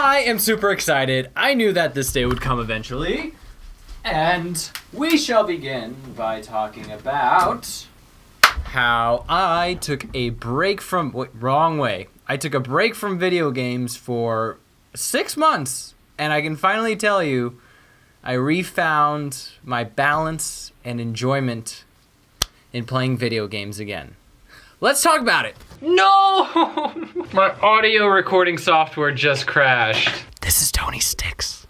I am super excited. I knew that this day would come eventually. And we shall begin by talking about how I took a break from... wrong way. I took a break from video games for 6 months. And I can finally tell you, I refound my balance and enjoyment in playing video games again. Let's talk about it. No! My audio recording software just crashed. This is Tony Sticks.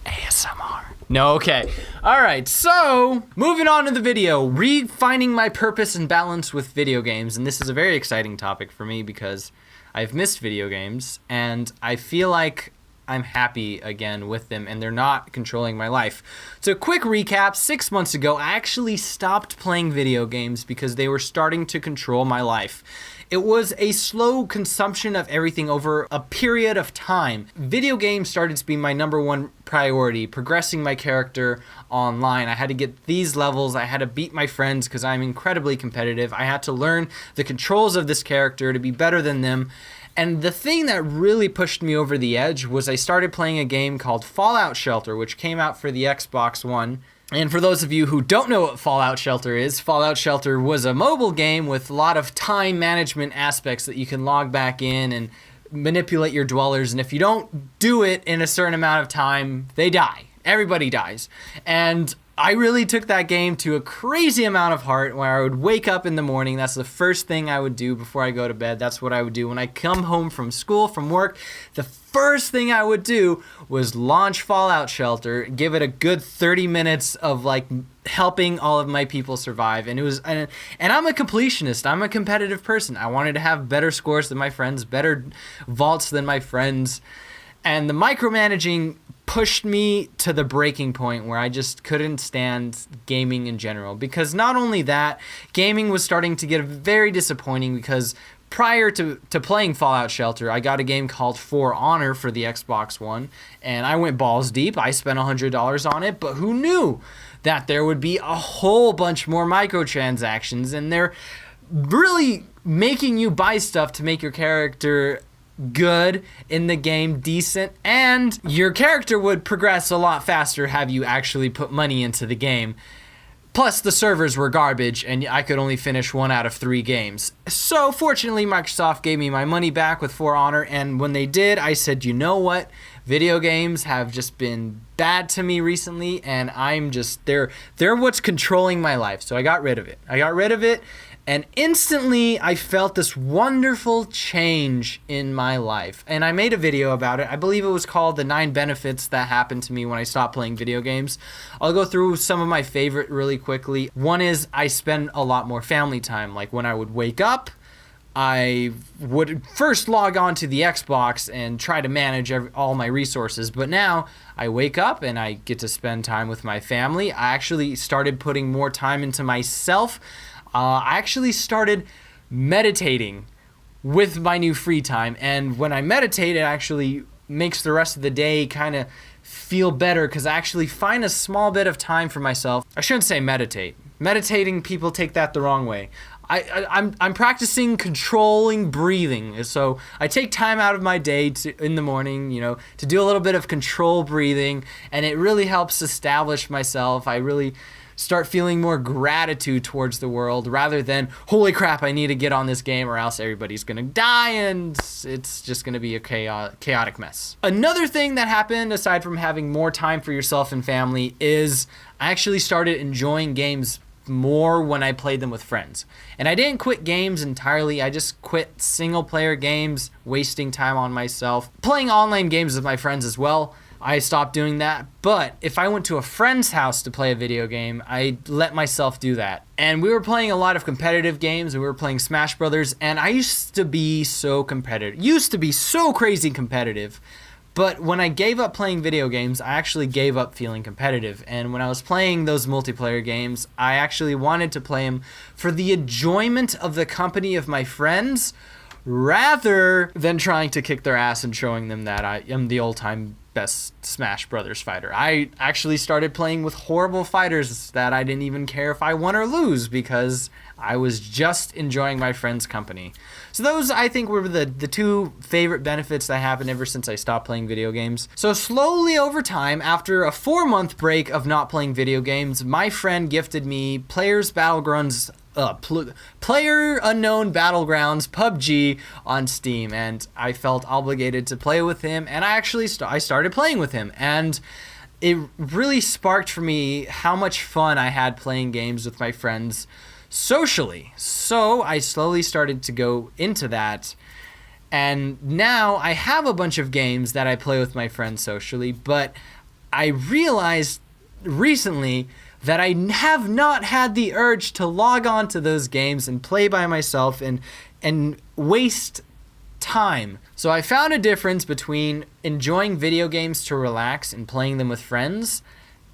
ASMR. No, okay. Alright, so moving on to the video. Refinding my purpose and balance with video games. And this is a very exciting topic for me because I've missed video games and I feel like I'm happy again with them and they're not controlling my life. So quick recap, 6 months ago, I actually stopped playing video games because they were starting to control my life. It was a slow consumption of everything over a period of time. Video games started to be my #1 priority, progressing my character online. I had to get these levels, I had to beat my friends because I'm incredibly competitive. I had to learn the controls of this character to be better than them. And the thing that really pushed me over the edge was I started playing a game called Fallout Shelter, which came out for the Xbox One. And for those of you who don't know what Fallout Shelter is, Fallout Shelter was a mobile game with a lot of time management aspects that you can log back in and manipulate your dwellers. And if you don't do it in a certain amount of time, they die. Everybody dies. And I really took that game to a crazy amount of heart where I would wake up in the morning. That's the first thing I would do before I go to bed. That's what I would do when I come home from school, from work. The first thing I would do was launch Fallout Shelter, give it a good 30 minutes of like helping all of my people survive. And it was, and I'm a completionist. I'm a competitive person. I wanted to have better scores than my friends, better vaults than my friends. And the micromanaging pushed me to the breaking point where I just couldn't stand gaming in general. Because not only that, gaming was starting to get very disappointing because prior to playing Fallout Shelter, I got a game called For Honor for the Xbox One, and I went balls deep. I spent $100 on it, but who knew that there would be a whole bunch more microtransactions, and they're really making you buy stuff to make your character good in the game, decent, and your character would progress a lot faster have you actually put money into the game. Plus the servers were garbage and I could only finish 1 out of 3 games. So fortunately Microsoft gave me my money back with For Honor, and when they did, I said, you know what? Video games have just been bad to me recently and I'm just, they're what's controlling my life. So I got rid of it. And instantly, I felt this wonderful change in my life. And I made a video about it. I believe it was called The 9 Benefits That Happened to Me When I Stopped Playing Video Games. I'll go through some of my favorite really quickly. One is I spend a lot more family time. Like when I would wake up, I would first log on to the Xbox and try to manage all my resources. But now I wake up and I get to spend time with my family. I actually started putting more time into myself. I actually started meditating with my new free time, and when I meditate, it actually makes the rest of the day kind of feel better because I actually find a small bit of time for myself. I shouldn't say meditate. Meditating, people take that the wrong way. I'm practicing controlling breathing. So I take time out of my day in the morning, to do a little bit of control breathing, and it really helps establish myself. I really start feeling more gratitude towards the world rather than, holy crap, I need to get on this game or else everybody's gonna die and it's just gonna be a chaotic mess. Another thing that happened, aside from having more time for yourself and family, is I actually started enjoying games more when I played them with friends. And I didn't quit games entirely, I just quit single player games, wasting time on myself. Playing online games with my friends as well, I stopped doing that, but if I went to a friend's house to play a video game, I let myself do that. And we were playing a lot of competitive games, and we were playing Smash Brothers, and I used to be so crazy competitive. But when I gave up playing video games, I actually gave up feeling competitive. And when I was playing those multiplayer games, I actually wanted to play them for the enjoyment of the company of my friends rather than trying to kick their ass and showing them that I am the all-time best Smash Brothers fighter. I actually started playing with horrible fighters that I didn't even care if I won or lose because I was just enjoying my friends' company. So those, I think, were the two favorite benefits that happened ever since I stopped playing video games. So slowly over time, after a 4-month break of not playing video games, my friend gifted me Player Unknown Battlegrounds PUBG on Steam, and I felt obligated to play with him, and I started playing with him, and it really sparked for me how much fun I had playing games with my friends socially. So I slowly started to go into that, and now I have a bunch of games that I play with my friends socially, but I realized recently that I have not had the urge to log on to those games and play by myself and waste time. So I found a difference between enjoying video games to relax and playing them with friends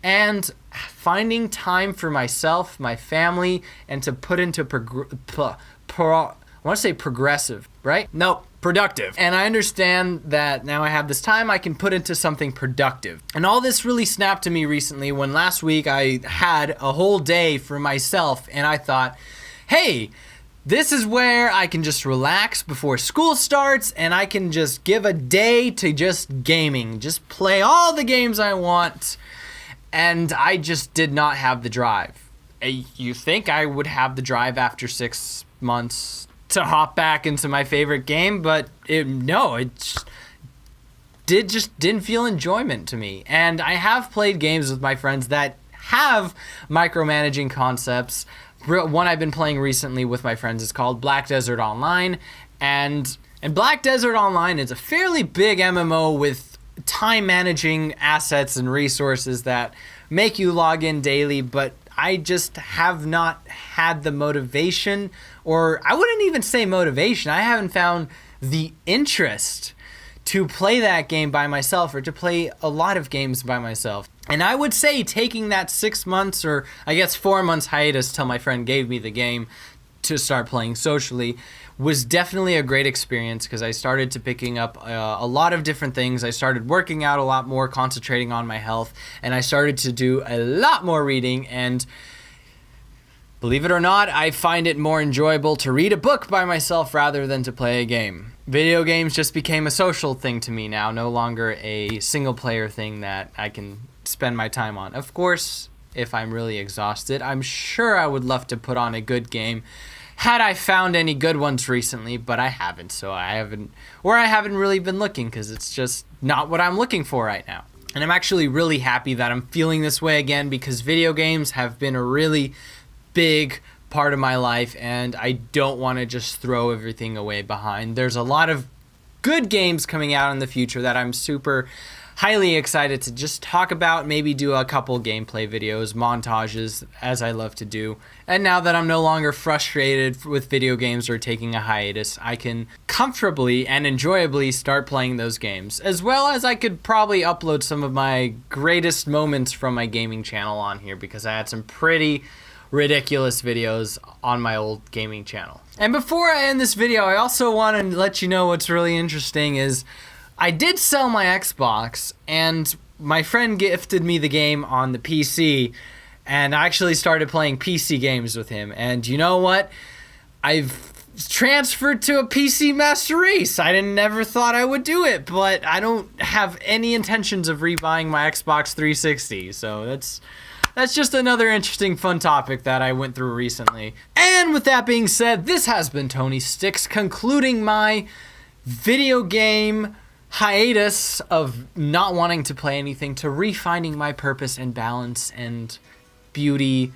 and finding time for myself, my family, and to put into progressive, right? No, productive. And I understand that now I have this time I can put into something productive. And all this really snapped to me recently when last week I had a whole day for myself and I thought, hey, this is where I can just relax before school starts and I can just give a day to just gaming, just play all the games I want. And I just did not have the drive. You think I would have the drive after 6 months to hop back into my favorite game, but it just didn't feel enjoyment to me. And I have played games with my friends that have micromanaging concepts. One I've been playing recently with my friends is called Black Desert Online, and Black Desert Online is a fairly big MMO with time managing assets and resources that make you log in daily, but I just have not had the motivation, or I wouldn't even say motivation. I haven't found the interest to play that game by myself or to play a lot of games by myself. And I would say taking that 6 months, or I guess 4 months hiatus till my friend gave me the game to start playing socially, was definitely a great experience because I started to picking up a lot of different things. I started working out a lot more, concentrating on my health, and I started to do a lot more reading. And believe it or not, I find it more enjoyable to read a book by myself rather than to play a game. Video games just became a social thing to me now, no longer a single player thing that I can spend my time on. Of course, if I'm really exhausted, I'm sure I would love to put on a good game had I found any good ones recently, but I haven't, so I haven't really been looking because it's just not what I'm looking for right now. And I'm actually really happy that I'm feeling this way again because video games have been a really big part of my life and I don't want to just throw everything away behind. There's a lot of good games coming out in the future that I'm super highly excited to just talk about, maybe do a couple gameplay videos, montages, as I love to do. And now that I'm no longer frustrated with video games or taking a hiatus, I can comfortably and enjoyably start playing those games. As well as I could probably upload some of my greatest moments from my gaming channel on here because I had some pretty ridiculous videos on my old gaming channel. And before I end this video, I also want to let you know what's really interesting is I did sell my Xbox, and my friend gifted me the game on the PC, and I actually started playing PC games with him. And you know what? I've transferred to a PC Master Race. I never thought I would do it, but I don't have any intentions of rebuying my Xbox 360. So that's just another interesting, fun topic that I went through recently. And with that being said, this has been Tony Sticks concluding my video game hiatus of not wanting to play anything to refinding my purpose and balance and beauty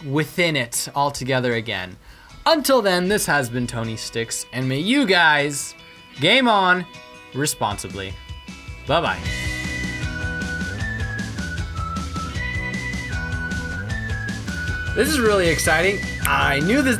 within it altogether again. Until then, this has been Tony Sticks, and may you guys game on responsibly. Bye-bye. This is really exciting. I knew this.